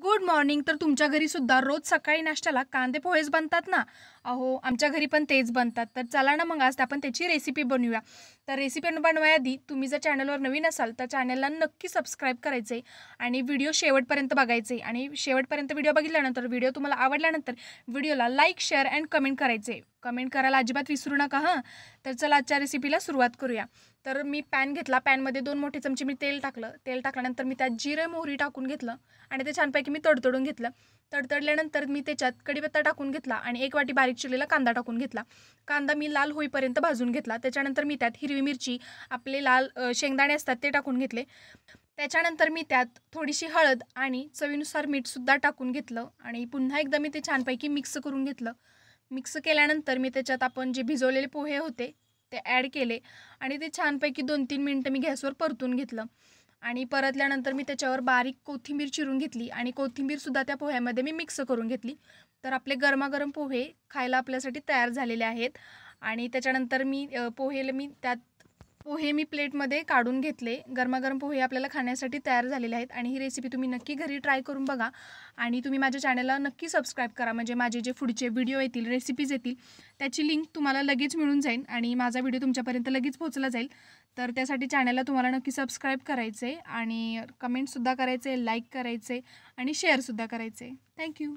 Good morning. तर तुमच्या घरी सुद्धा रोज सकाळी नाश्त्याला कांदे पोहेच बनतात ना? अहो, आमच्या घरी पण तेच बनतात. तर चला ना मग आज आपण त्याची रेसिपी बनवूया. तर रेसिपी बनवायआधी तुम्ही जर चॅनलवर नवीन असाल तर चॅनलला नक्की सबस्क्राईब करायचे आणि व्हिडिओ शेवटपर्यंत बघायचे. आणि शेवटपर्यंत व्हिडिओ बघितल्यानंतर व्हिडिओ तुम्हाला आवडल्यानंतर व्हिडिओला लाईक, शेअर अँड कमेंट करायचे. कमेंट करायला अजिबात विसरू नका हां. तर चला आजच्या रेसिपीला सुरुवात करूया. तर मी पॅन घेतला. पॅनमध्ये 2 मोठे चमचे मी तेल टाकलं. तेल टाकल्यानंतर मी त्यात जिरे, मोहरी टाकून घेतलं आणि ते छानपैकी मी तडतडून घेतलं. तडतडल्यानंतर मी त्याच्यात कढीपत्ता टाकून घेतला आणि 1 वाटी बारीक चिरलेला कांदा टाकून घेतला. कांदा मी लाल होईपर्यंत भाजून घेतला. त्याच्यानंतर मी त्यात हिरवी मिरची, आपले लाल शेंगदाणे असतात ते टाकून घेतले. त्याच्यानंतर मी त्यात थोडीशी हळद आणि चवीनुसार मीठसुद्धा टाकून घेतलं आणि पुन्हा एकदा मी ते छानपैकी मिक्स करून घेतलं. मिक्स केल्यानंतर मी त्याच्यात आपण जे भिजवलेले पोहे होते ते ॲड केले आणि ते छानपैकी 2-3 मिनटं मी गॅसवर परतून घेतलं. आणि परतल्यानंतर मी त्याच्यावर बारीक कोथिंबीर चिरून घेतली आणि कोथिंबीरसुद्धा त्या पोह्यामध्ये मी मिक्स करून घेतली. तर आपले गरमागरम पोहे खायला आपल्यासाठी तयार झालेले आहेत. आणि त्याच्यानंतर पोहे मी प्लेटमध्ये काढून घेतले. गरमागरम पोहे आपल्याला खाण्यासाठी तयार झालेले आहेत आणि ही रेसिपी तुम्ही नक्की घरी ट्राय करून बघा. आणि तुम्ही माझ्या चॅनलला नक्की सबस्क्राईब करा, म्हणजे माझे जे पुढचे व्हिडिओ येतील, रेसिपीज येतील, त्याची लिंक तुम्हाला लगेच मिळून जाईल आणि माझा व्हिडिओ तुमच्यापर्यंत लगेच पोहोचला जाईल. तर त्यासाठी चॅनलला तुम्हाला नक्की सबस्क्राईब करायचे आणि कमेंटसुद्धा करायचे, लाईक करायचे आणि शेअरसुद्धा करायचे. थँक्यू.